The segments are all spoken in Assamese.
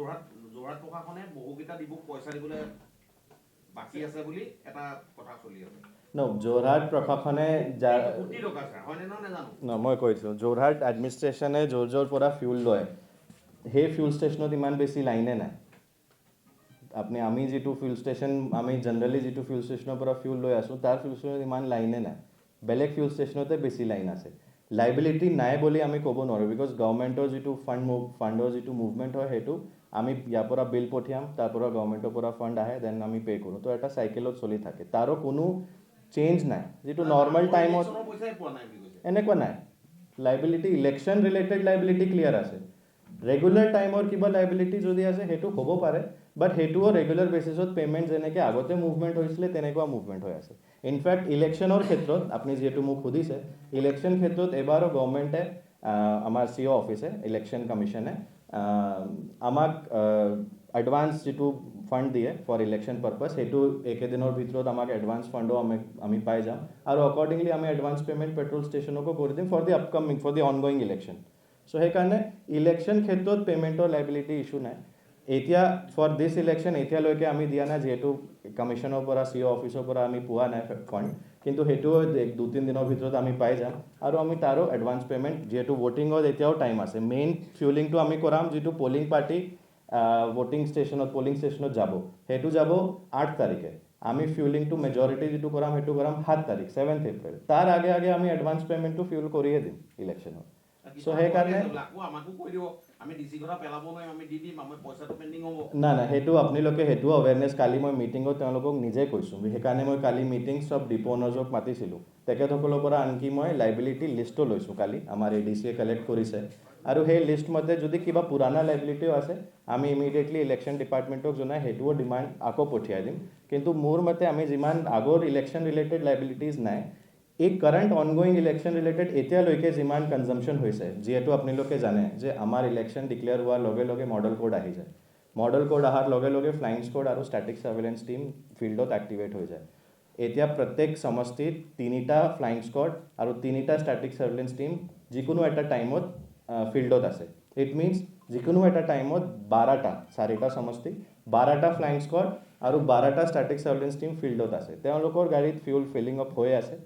যোৰহাট প্ৰশাসনে বহুকেইটা ডিপু পইচা দিবলৈ বাকী আছে বুলি এটা কথা চলি আছে। যোৰহাট প্ৰশাসনে মই কৈছোঁ যোৰহাট এডমিনিষ্ট্ৰেশ্যনে য'ৰ পৰা ফিউল লয় সেই ফিউল ষ্টেচনত ইমান বেছি লাইনে নাই। আমি যিটো ফিউল ষ্টেচন আমি জেনেৰেলি যিটো ফিউল ষ্টেচনৰ পৰা ফিউল লৈ আছোঁ তাৰ ফিউল ষ্টেচনত ইমান লাইনে নাই। বেলেগ ফিউল ষ্টেচনতে বেছি লাইন আছে। লাইবিলিটি নাই বুলি আমি ক'ব নোৱাৰোঁ বিকজ গভৰ্ণমেণ্টৰ যিটো ফাণ্ডৰ যিটো মুভমেণ্ট হয় সেইটো আমি ইয়াৰ পৰা বিল পঠিয়াম, তাৰ পৰা গভৰ্ণমেণ্টৰ পৰা ফাণ্ড আহে, দেন আমি পে' কৰোঁ। তো এটা চাইকেলত চলি থাকে, তাৰো কোনো চেঞ্জ নাই। যিটো নৰ্মেল টাইমত এনেকুৱা নাই। Liability election related liability clear আছে। ৰেগুলাৰ টাইমৰ কিবা লাইবিলিটি যদি আছে সেইটো হ'ব পাৰে, বাট সেইটোও ৰেগুলাৰ বেচিছত পে'মেণ্ট যেনেকৈ আগতে মুভমেণ্ট হৈছিলে তেনেকুৱা মুভমেণ্ট হৈ আছে। ইনফেক্ট ইলেকশ্যনৰ ক্ষেত্ৰত আপুনি যিহেতু মোক সুধিছে, ইলেকশ্যন ক্ষেত্ৰত এবাৰো গভৰ্ণমেণ্টে আমাৰ CO অফিচে ইলেকশ্যন কমিশ্যনে আমাক এডভান্স যিটো ফাণ্ড দিয়ে ফৰ ইলেকশ্যন পাৰ্পাছ সেইটো একেদিনৰ ভিতৰত আমাক এডভান্স ফাণ্ডো আমি পাই যাম আৰু একৰ্ডিংলি আমি এডভান্স পে'মেণ্ট পেট্ৰল ষ্টেচনকো কৰি দিম for the upcoming for the ongoing election. So' সেইকাৰণে ইলেকশ্যন ক্ষেত্ৰত পে'মেণ্টৰ লাইবিলিটি ইছ্যু নাই। এতিয়া ফৰ দিছ ইলেকশ্যন এতিয়ালৈকে আমি দিয়া নাই, যিহেতু কমিশ্যনৰ পৰা CO অফিচৰ পৰা আমি পোৱা নাই ফাণ্ড, কিন্তু সেইটোও 2-3 দিনৰ ভিতৰত আমি পাই যাম আৰু আমি তাৰো এডভান্স পে'মেণ্ট যিহেতু ভোটিঙত এতিয়াও টাইম আছে। মেইন ফিউলিংটো আমি কৰাম যিটো পলিং পাৰ্টি পলিং ষ্টেচনত যাব, সেইটো যাব 8 তাৰিখে। আমি ফিউলিংটো মেজৰিটি যিটো কৰাম সেইটো কৰাম 7 তাৰিখ 7 এপ্ৰিল। তাৰ আগে আগে আমি এডভান্স পে'মেণ্টটো ফিউল কৰিয়ে দিম ইলেকশ্যনত। চ' সেইকাৰণে নাই সেইটো আপোনালোকে সেইটোও এৱেৰনেছ কালি মই মিটিঙত তেওঁলোকক নিজে কৈছোঁ। সেইকাৰণে মই কালি মিটিং চব ডিপো অনাৰ্ছক মাতিছিলোঁ। তেখেতসকলৰ পৰা আনকি মই লাইবিলিটি লিষ্টো লৈছোঁ কালি, আমাৰ ADCয়ে কালেক্ট কৰিছে আৰু সেই লিষ্ট মতে যদি কিবা পুৰাণা লাইবিলিটিও আছে আমি ইমিডিয়েটলি ইলেকশ্যন ডিপাৰ্টমেণ্টক জনাই সেইটোও ডিমাণ্ড আকৌ পঠিয়াই দিম। কিন্তু মোৰ মতে আমি যিমান আগৰ ইলেকশ্যন ৰিলেটেড লাইবিলিটিজ নাই, এই কাৰেণ্ট অনগয়িং ইলেকশ্যন ৰিলেটেড এতিয়ালৈকে যিমান কনজাম্পশ্যন হৈছে, যিহেতু আপোনালোকে জানে যে আমাৰ ইলেকশ্যন ডিক্লেয়াৰ হোৱাৰ লগে লগে মডেল কোড আহি যায়। মডেল কোড অহাৰ লগে লগে ফ্লাইং স্কোৱাড আৰু ষ্টেটিক ছাৰ্ভেইলেঞ্চ টীম ফিল্ডত এক্টিভেট হৈ যায়। এতিয়া প্ৰত্যেক সমষ্টিত 3টা ফ্লাইং স্কোৱাড আৰু 3টা ষ্টেটিক ছাৰ্ভেইলেঞ্চ টীম যিকোনো এটা টাইমত ফিল্ডত আছে। ইট মিনছ যিকোনো এটা টাইমত 4টা সমষ্টি 12টা ফ্লাইং স্কোৱাড আৰু 12টা ষ্টেটিক ছাৰ্ভেইলেঞ্চ টীম ফিল্ডত আছে। তেওঁলোকৰ গাড়ীত ফিউল ফিলিং আপ হৈ আছে।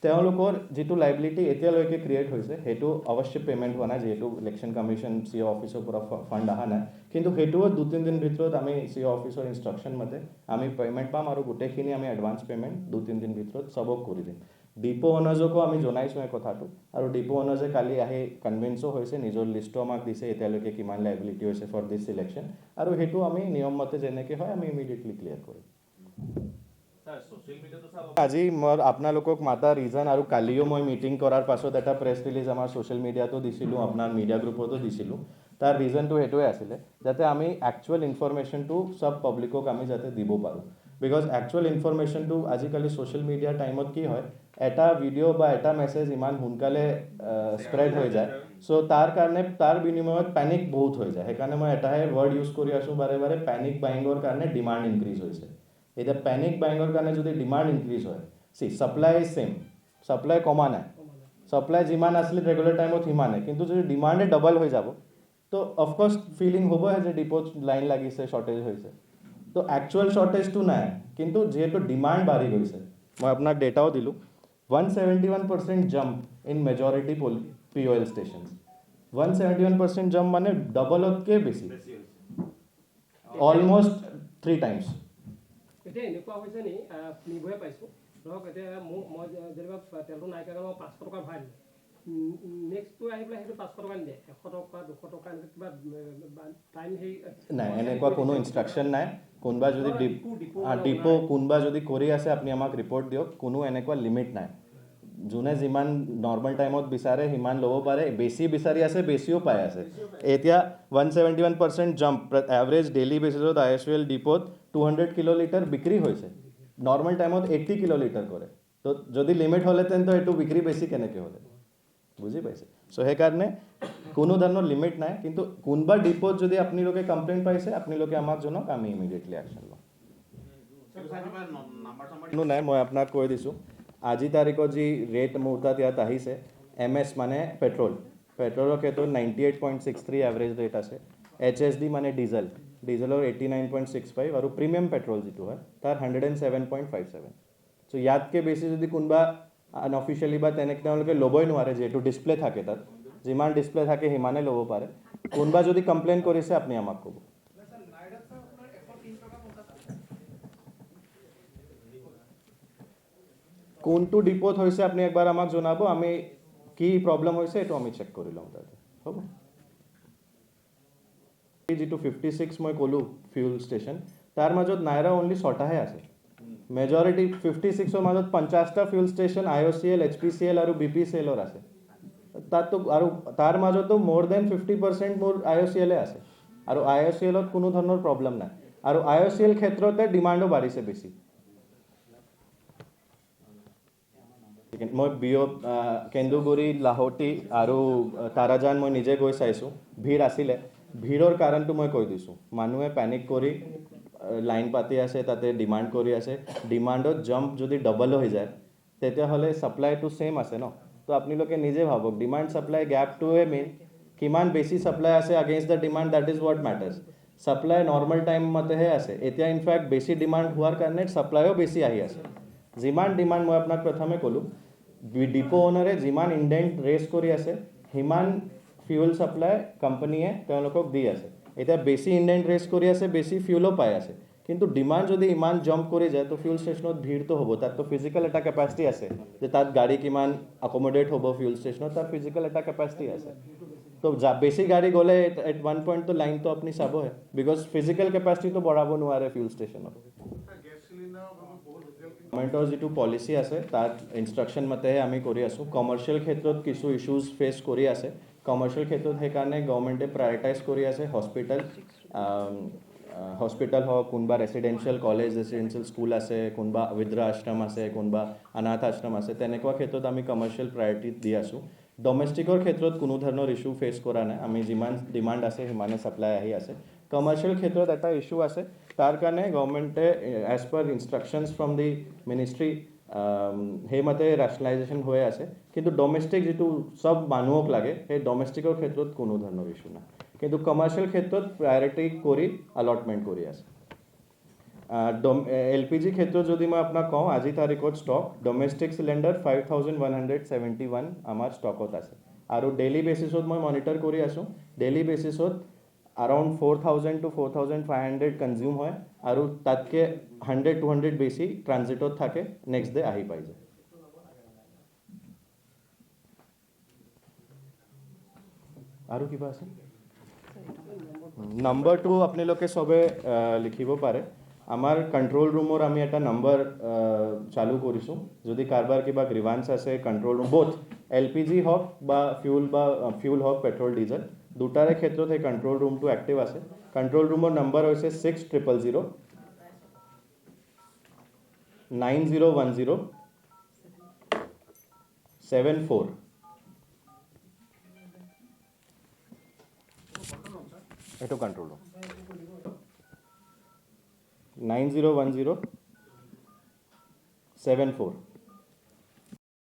তেওঁলোকৰ যিটো লাইবিলিটি এতিয়ালৈকে ক্ৰিয়েট হৈছে সেইটো অৱশ্যে পে'মেণ্ট হোৱা নাই, যিহেতু ইলেকশ্যন কমিশ্যন CO অফিচৰ পৰা ফাণ্ড অহা নাই। কিন্তু সেইটোও 2-3 দিন ভিতৰত আমি CO অফিচৰ ইনষ্ট্ৰাকশ্যন মতে আমি পে'মেণ্ট পাম আৰু গোটেইখিনি আমি এডভান্স পে'মেণ্ট 2-3 দিন ভিতৰত চবক কৰি দিম। ডিপো অনাৰ্ছকো আমি জনাইছোঁ এই কথাটো আৰু ডিপো অনাৰ্ছে কালি আহি কনভিন্সো হৈছে, নিজৰ লিষ্টো আমাক দিছে এতিয়ালৈকে কিমান লাইবিলিটি হৈছে ফৰ দিছ ইলেকশ্যন আৰু সেইটো আমি নিয়ম মতে যেনেকৈ হয় আমি ইমিডিয়েটলি ক্লিয়াৰ কৰিম। আজি মই আপোনালোকক মাতা ৰিজন আৰু কালিও মই মিটিং কৰাৰ পাছত এটা প্ৰেছ ৰিলিজ আমাৰ ছ'চিয়েল মিডিয়াতো দিছিলোঁ, আপোনাৰ মিডিয়া গ্ৰুপতো দিছিলোঁ। তাৰ ৰিজনটো সেইটোৱে আছিলে যাতে আমি একচুৱেল ইনফৰমেশ্যনটো চব পাব্লিকক আমি যাতে দিব পাৰোঁ। বিকজ একচুৱেল ইনফৰমেশ্যনটো আজিকালি ছ'চিয়েল মিডিয়াৰ টাইমত কি হয়, এটা ভিডিঅ' বা এটা মেছেজ ইমান সোনকালে স্প্ৰেড হৈ যায়। চ' তাৰ বিনিময়ত পেনিক বহুত হৈ যায়। সেইকাৰণে মই এটাহে ৱৰ্ড ইউজ কৰি আছোঁ বাৰে বাৰে, পেনিক বাইঙৰ কাৰণে ডিমাণ্ড ইনক্ৰিজ হৈছে। এতিয়া পেনিক বাইঙৰ কাৰণে যদি ডিমাণ্ড ইনক্ৰিজ হয়, ছাপ্লাই ইজ ছেম, ছাপ্লাই কমা নাই, ছাপ্লাই যিমান আছিলে ৰেগুলাৰ টাইমত সিমানে, কিন্তু যদি ডিমাণ্ডে ডাবল হৈ যাব তো অফক'ৰ্ছ ফিলিং হ'বই যে ডিপ'ত লাইন লাগিছে, শ্বৰ্টেজ হৈছে। তো একচুৱেল শ্বৰ্টেজটো নাই, কিন্তু যিহেতু ডিমাণ্ড বাঢ়ি গৈছে, মই আপোনাক ডেটাও দিলোঁ 171% jump in majority POL stations. 171% jump মানে ডাবলতকৈ বেছি, অলমষ্ট 3 টাইমছ। এতিয়া এনেকুৱা হৈছে নি, শুনিবহে পাইছোঁ, ধৰক এতিয়া মই যেনিবা তেলটো নাইকিয়া কাৰণে মই 500 টকা ভৰাই দিলোঁ, নেক্সটটো আহি পেলাই সেইটো 500 টকা নিদিয়ে, 100 টকা 200 টকা এনেকৈ কিবা টাইম হেৰি নাই, এনেকুৱা কোনো ইনষ্ট্ৰাকশ্যন নাই। কোনোবা যদি কোনোবা যদি কৰি আছে আপুনি আমাক ৰিপৰ্ট দিয়ক, কোনো এনেকুৱা লিমিট নাই। যোনে যিমান নৰ্মেল টাইমত বিচাৰে সিমান ল'ব পাৰে, বেছি বিচাৰি আছে বেছিও পাই আছে। এতিয়া 171% জাম্প এভাৰেজ ডেইলি বেচিছত ISWL ডিপ'ত 200 কিলোলিটাৰ বিক্ৰী হৈছে, নৰ্মেল টাইমত 80 কিলোলিটাৰ কৰে। তো যদি লিমিট হ'লেহেঁতেন তো এইটো বিক্ৰী বেছি কেনেকৈ হ'লে, বুজি পাইছে? চ' সেইকাৰণে কোনো ধৰণৰ লিমিট নাই, কিন্তু কোনোবা ডিপ'ত যদি আপোনালোকে কমপ্লেইন পাইছে আপোনালোকে আমাক জনাওক, আমি ইমিডিয়েটলি একশ্যন ল'ম। নাই, মই আপোনাক কৈ দিছোঁ, আজি তাৰিখত যি ৰেট মোৰ তাত ইয়াত আহিছে MS মানে পেট্ৰলৰ ক্ষেত্ৰত 98.63 এভাৰেজ ৰেট আছে, HSD মানে ডিজেল ডিজেলৰ 89.65 আৰু প্ৰিমিয়াম পেট্ৰল যিটো হয় তাৰ 107.57 চ' ইয়াতকৈ বেছি যদি কোনোবা আনঅফিচিয়েলি বা তেনেকৈ তেওঁলোকে ল'বই নোৱাৰে যিহেতু ডিছপ্লে থাকে তাত যিমান ডিছপ্লে থাকে সিমানেই ল'ব পাৰে কোনোবা যদি কমপ্লেইন কৰিছে আপুনি আমাক ক'ব কোনটো ডিপোত হৈছে আপুনি একবাৰ আমাক জনাব আমি কি প্ৰব্লেম হৈছে এইটো আমি চেক কৰি ল'ম তাতে হ'ব যিটো 56 মই ক'লোঁ ফিউল ষ্টেচন তাৰ মাজত নাইৰা অনলি 6টাহে আছে মেজৰিটি 56ৰ মাজত 50টা ফিউল ষ্টেচন IOCL HPCL আৰু BPCLৰ আছে তাততো আৰু তাৰ মাজতো মোৰ দেন 50% মোৰ IOCLে আছে আৰু IOCLত কোনো ধৰণৰ প্ৰব্লেম নাই আৰু IOCL ক্ষেত্ৰতে ডিমাণ্ডো বাঢ়িছে বেছি মই কেন্দুগুৰি লাহোটি আৰু তাৰাজান মই নিজে গৈ চাইছোঁ ভিৰ আছিলে ভিৰৰ কাৰণটো মই কৈ দিছোঁ মানুহে পেনিক কৰি লাইন পাতি আছে তাতে ডিমাণ্ড কৰি আছে ডিমাণ্ডত জাম্প যদি ডবল হৈ যায় তেতিয়াহ'লে ছাপ্লাইটো ছেম আছে ন তো আপোনালোকে নিজে ভাবক ডিমাণ্ড ছাপ্লাই গেপটোৱে মেইন কিমান বেছি ছাপ্লাই আছে against the demand that is what matters supply normal time মতেহে আছে এতিয়া ইনফেক্ট বেছি ডিমাণ্ড হোৱাৰ কাৰণে ছাপ্লাইও বেছি আহি আছে যিমান ডিমাণ্ড মই আপোনাক প্ৰথমে ক'লোঁ ডিপো অ'নাৰে যিমান ইণ্ডেণ্ট ৰেজ কৰি আছে সিমান ফিউল ছাপ্লাই কোম্পানীয়ে তেওঁলোকক দি আছে এতিয়া বেছি ইণ্ডেণ্ট ৰেজ কৰি আছে বেছি ফিউলো পাই আছে কিন্তু ডিমাণ্ড যদি ইমান জাম্প কৰি যায় তো ফিউল ষ্টেচনত ভিৰটো হ'ব তাততো ফিজিকেল এটা কেপাচিটি আছে যে তাত গাড়ী কিমান আকমডেট হ'ব ফিউল ষ্টেচনত তাৰ ফিজিকেল এটা কেপাচিটি আছে তো বেছি গাড়ী গ'লে এট ওৱান পইণ্টটো লাইনটো আপুনি চাবহে বিকজ ফিজিকেল কেপাচিটিটো বঢ়াব নোৱাৰে ফিউল ষ্টেচনত গভৰ্ণমেণ্টৰ যিটো পলিচি আছে তাত ইনষ্ট্ৰাকশ্যন মতেহে আমি কৰি আছোঁ কমাৰ্চিয়েল ক্ষেত্ৰত কিছু ইছ্যুজ ফেচ কৰি আছে কমাৰ্চিয়েল ক্ষেত্ৰত সেইকাৰণে গভৰ্ণমেণ্টে প্ৰায়ৰিটাইজ কৰি আছে হস্পিটেল হওক কোনোবা ৰেচিডেঞ্চিয়েল কলেজ ৰেচিডেঞ্চিয়েল স্কুল আছে কোনোবা বৃদ্ধা আশ্ৰম আছে কোনোবা অনাথ আশ্ৰম আছে তেনেকুৱা ক্ষেত্ৰত আমি কমাৰ্চিয়েল প্ৰায়ৰিটি দি আছোঁ ডমেষ্টিকৰ ক্ষেত্ৰত কোনো ধৰণৰ ইছ্যু ফেচ কৰা নাই আমি যিমান ডিমাণ্ড আছে সিমানে ছাপ্লাই আহি আছে কমাৰ্চিয়েল ক্ষেত্ৰত এটা ইছ্যু আছে তাৰ কাৰণে গভৰ্ণমেণ্টে as per instructions from the ministry সেইমতে ৰেচনেলাইজেশ্যন হৈ আছে কিন্তু ডমেষ্টিক যিটো চব মানুহক লাগে সেই ডমেষ্টিকৰ ক্ষেত্ৰত কোনো ধৰণৰ ইছ্যু নাই কিন্তু কমাৰ্চিয়েল ক্ষেত্ৰত প্ৰায়ৰিটি কৰি অলটমেণ্ট কৰি আছে LPG ক্ষেত্ৰত যদি মই আপোনাক কওঁ আজি তাৰিখত ষ্টক ডমেষ্টিক চিলিণ্ডাৰ 5171 আমাৰ ষ্টকত আছে আৰু ডেইলি বেচিছত মই মনিটৰ কৰি আছোঁ ডেইলি বেচিছত around 4,000 to 4,500 কনজিউম হয় আৰু তাতকৈ 100-200 বেছি ট্ৰানজিটত থাকে নেক্সট ডে আহি পাই যায় আৰু কিবা আছে নম্বৰটো আপোনালোকে চবে লিখিব পাৰে আমাৰ কণ্ট্ৰল ৰুমৰ আমি এটা নম্বৰ চালু কৰিছোঁ যদি কাৰোবাৰ কিবা গ্ৰিভান্স আছে কণ্ট্ৰল ৰুম বোথ LPG হওক বা ফিউল হওক পেট্ৰল ডিজেল দুটাৰে ক্ষেত্ৰত সেই কণ্ট্ৰল ৰুমটো এক্টিভ আছে কণ্ট্ৰল ৰুমৰ নম্বৰ হৈছে 6000 9010 74 এইটো কণ্ট্ৰল ৰুম 9010 74